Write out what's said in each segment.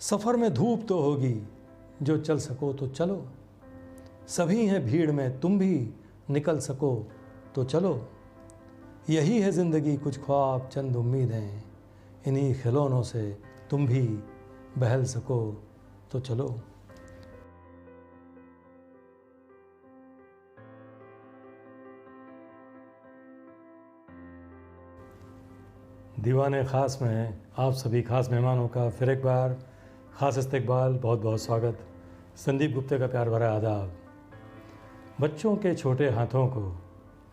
सफ़र में धूप तो होगी, जो चल सको तो चलो। सभी हैं भीड़ में, तुम भी निकल सको तो चलो। यही है ज़िंदगी, कुछ ख्वाब चंद उम्मीदें, इन्हीं खिलौनों से तुम भी बहल सको तो चलो। दीवाने ख़ास में आप सभी ख़ास मेहमानों का फिर एक बार ख़ास इस्तकबाल, बहुत बहुत स्वागत। संदीप गुप्ते का प्यार भरा आदाब। बच्चों के छोटे हाथों को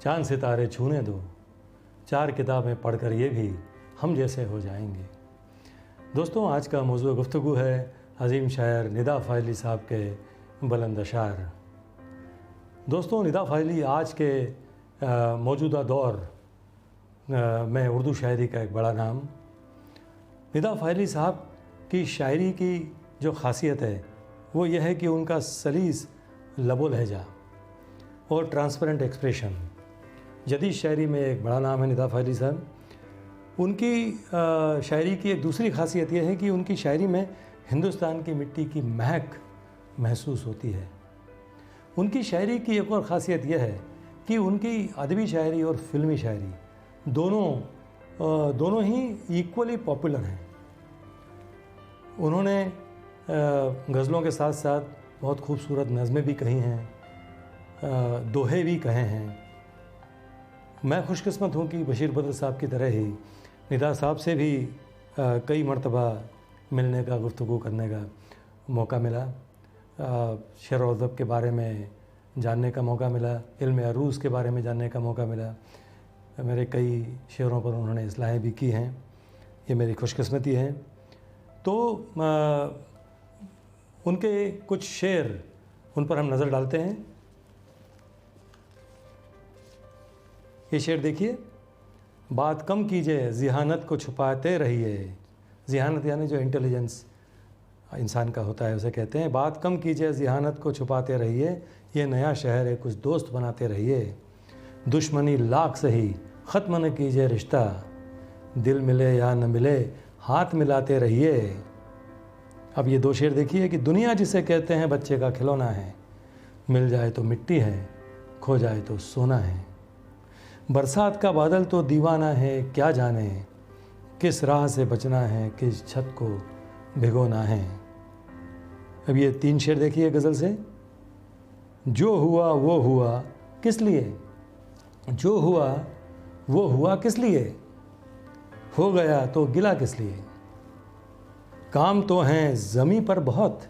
चांद सितारे छूने दो, 4 किताबें पढ़कर ये भी हम जैसे हो जाएंगे। दोस्तों, आज का मौजूद गुफ्तगू है अजीम शायर निदा फ़ाज़ली साहब के बुलंद अशार। दोस्तों, निदा फ़ाज़ली आज के मौजूदा दौर में उर्दू शायरी का एक बड़ा नाम। निदा फ़ाज़ली साहब की शायरी की जो ख़ासियत है वो यह है कि उनका सलीस लबो लहजा और ट्रांसपेरेंट एक्सप्रेशन जदीद शायरी में एक बड़ा नाम है निदा फ़ाज़ली साहब। उनकी शायरी की एक दूसरी ख़ासियत यह है कि उनकी शायरी में हिंदुस्तान की मिट्टी की महक महसूस होती है। उनकी शायरी की एक और ख़ासियत यह है कि उनकी अदबी शायरी और फ़िल्मी शायरी दोनों ही इक्वली पॉपुलर हैं। उन्होंने गज़लों के साथ साथ बहुत खूबसूरत नज़में भी कही हैं, दोहे भी कहे हैं। मैं खुशकिस्मत हूँ कि बशीर बद्र साहब की तरह ही निदा साहब से भी कई मरतबा मिलने का, गुफ्तगू करने का मौका मिला। शेर और अदब के बारे में जानने का मौका मिला, इल्म अरूज़ के बारे में जानने का मौका मिला। मेरे कई शेरों पर उन्होंने इस्लाहें भी की हैं, ये मेरी खुशकिस्मती है। तो उनके कुछ शेर, उन पर हम नज़र डालते हैं। ये शेर देखिए। बात कम कीजिए, ज़िहानत को छुपाते रहिए। ज़िहानत यानी जो इंटेलिजेंस इंसान का होता है उसे कहते हैं। बात कम कीजिए, ज़िहानत को छुपाते रहिए, ये नया शहर है, कुछ दोस्त बनाते रहिए। दुश्मनी लाख सही, ख़त्म न कीजिए रिश्ता, दिल मिले या न मिले, हाथ मिलाते रहिए। अब ये 2 शेर देखिए कि दुनिया जिसे कहते हैं बच्चे का खिलौना है, मिल जाए तो मिट्टी है, खो जाए तो सोना है। बरसात का बादल तो दीवाना है, क्या जाने किस राह से बचना है, किस छत को भिगोना है। अब ये 3 शेर देखिए गज़ल से। जो हुआ वो हुआ किस लिए, जो हुआ वो हुआ किस लिए, हो गया तो गिला किस लिए। काम तो हैं ज़मीं पर बहुत,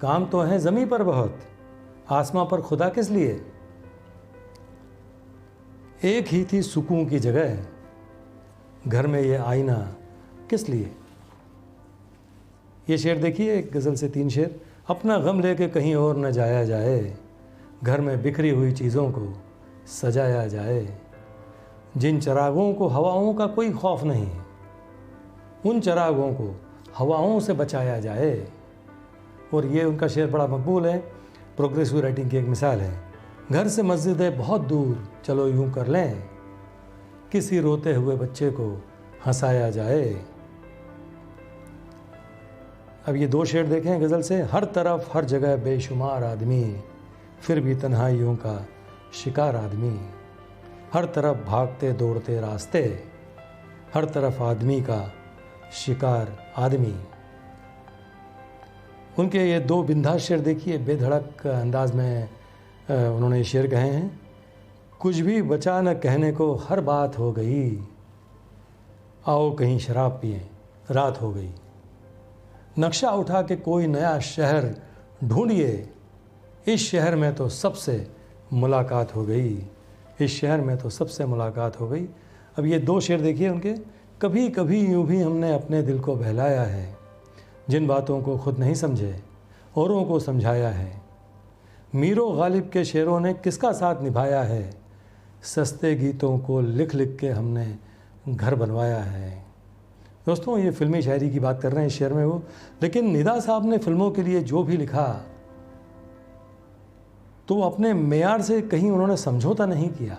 काम तो हैं ज़मीं पर बहुत, आसमां पर खुदा किस लिए। एक ही थी सुकून की जगह, घर में ये आईना किस लिए। ये शेर देखिए, एक गज़ल से 3 शेर। अपना गम लेके कहीं और न जाया जाए, घर में बिखरी हुई चीज़ों को सजाया जाए। जिन चरागों को हवाओं का कोई खौफ नहीं, उन चरागों को हवाओं से बचाया जाए। और ये उनका शेर बड़ा मकबूल है, प्रोग्रेसिव राइटिंग की एक मिसाल है। घर से मस्जिद है बहुत दूर, चलो यूं कर लें, किसी रोते हुए बच्चे को हंसाया जाए। अब ये 2 शेर देखें गज़ल से। हर तरफ हर जगह बेशुमार आदमी, फिर भी तन्हाइयों का शिकार आदमी। हर तरफ भागते दौड़ते रास्ते, हर तरफ आदमी का शिकार आदमी। उनके ये 2 बिंदास शेर देखिए, बेधड़क अंदाज में उन्होंने ये शेर कहे हैं। कुछ भी बचा न कहने को, हर बात हो गई, आओ कहीं शराब पिएं, रात हो गई। नक्शा उठा के कोई नया शहर ढूंढिए, इस शहर में तो सबसे मुलाकात हो गई, इस शहर में तो सबसे मुलाकात हो गई। अब ये 2 शेर देखिए उनके। कभी कभी यूं भी हमने अपने दिल को बहलाया है, जिन बातों को खुद नहीं समझे औरों को समझाया है। मीरो गालिब के शेरों ने किसका साथ निभाया है, सस्ते गीतों को लिख लिख के हमने घर बनवाया है। दोस्तों, ये फ़िल्मी शायरी की बात कर रहे हैं इस शेर में वो, लेकिन निदा साहब ने फ़िल्मों के लिए जो भी लिखा तो अपने मेयार से कहीं उन्होंने समझौता नहीं किया।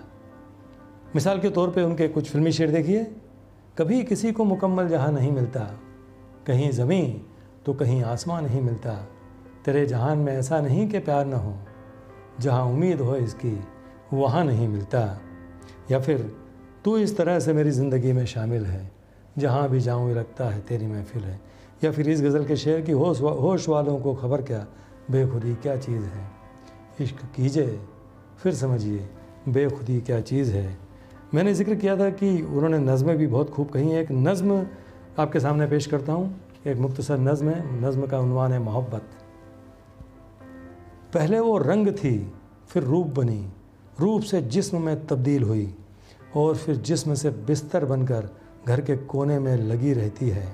मिसाल के तौर पे उनके कुछ फ़िल्मी शेर देखिए। कभी किसी को मुकम्मल जहाँ नहीं मिलता, कहीं ज़मीं तो कहीं आसमां नहीं मिलता। तेरे जहान में ऐसा नहीं कि प्यार न हो, जहाँ उम्मीद हो इसकी वहाँ नहीं मिलता। या फिर तू इस तरह से मेरी ज़िंदगी में शामिल है, जहाँ भी जाऊँ लगता है तेरी महफिल है। या फिर इस गज़ल के शेर की होश वालों को खबर क्या, बेखुदी क्या चीज़ है। इश्क कीजिए फिर समझिए बेखुदी क्या चीज़ है। मैंने जिक्र किया था कि उन्होंने नज़में भी बहुत खूब कही हैं। एक नज़्म आपके सामने पेश करता हूँ, एक मुख्तसर नज़्म है। नज़्म का उन्वान है मोहब्बत। पहले वो रंग थी फिर रूप बनी, रूप से जिस्म में तब्दील हुई, और फिर जिस्म से बिस्तर बनकर घर के कोने में लगी रहती है।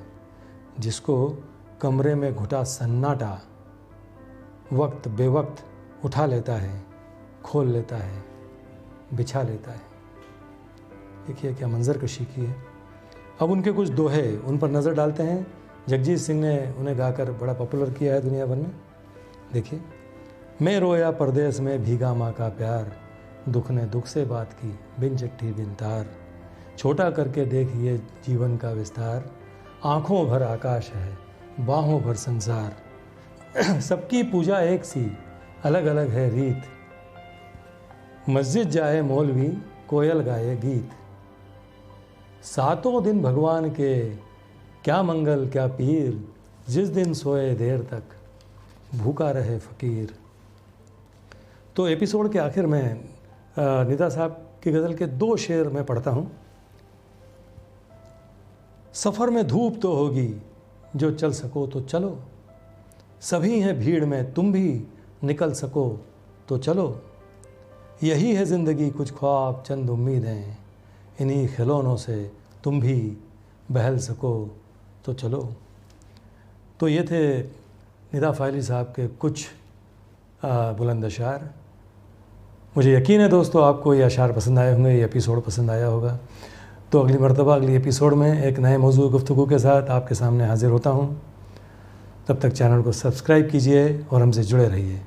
जिसको कमरे में घुटा सन्नाटा वक्त बेवक्त उठा लेता है, खोल लेता है, बिछा लेता है। देखिए क्या मंजर कशी की है। अब उनके कुछ दोहे उन पर नज़र डालते हैं। जगजीत सिंह ने उन्हें गाकर बड़ा पॉपुलर किया है दुनिया भर में। देखिए, मैं रोया परदेस में भीगा माँ का प्यार, दुख ने दुख से बात की बिन चिट्ठी बिन तार। छोटा करके देखिए जीवन का विस्तार, आँखों भर आकाश है बाहों भर संसार। सबकी पूजा एक सी अलग अलग है रीत, मस्जिद जाए मौलवी कोयल गाए गीत। सातों दिन भगवान के क्या मंगल क्या पीर, जिस दिन सोए देर तक भूखा रहे फ़कीर। तो एपिसोड के आखिर में निदा साहब की गज़ल के 2 शेर मैं पढ़ता हूँ। सफ़र में धूप तो होगी, जो चल सको तो चलो, सभी हैं भीड़ में तुम भी निकल सको तो चलो। यही है ज़िंदगी कुछ ख्वाब चंद उम्मीदें, इन्हीं खिलौनों से तुम भी बहल सको तो चलो। तो ये थे निदा फ़ाइली साहब के कुछ बुलंद अशार। मुझे यकीन है दोस्तों आपको ये अशार पसंद आए होंगे, ये एपिसोड पसंद आया होगा। तो अगली मर्तबा अगली एपिसोड में एक नए मौजूद गुफ्तगू के साथ आपके सामने हाजिर होता हूँ। तब तक चैनल को सब्सक्राइब कीजिए और हमसे जुड़े रहिए।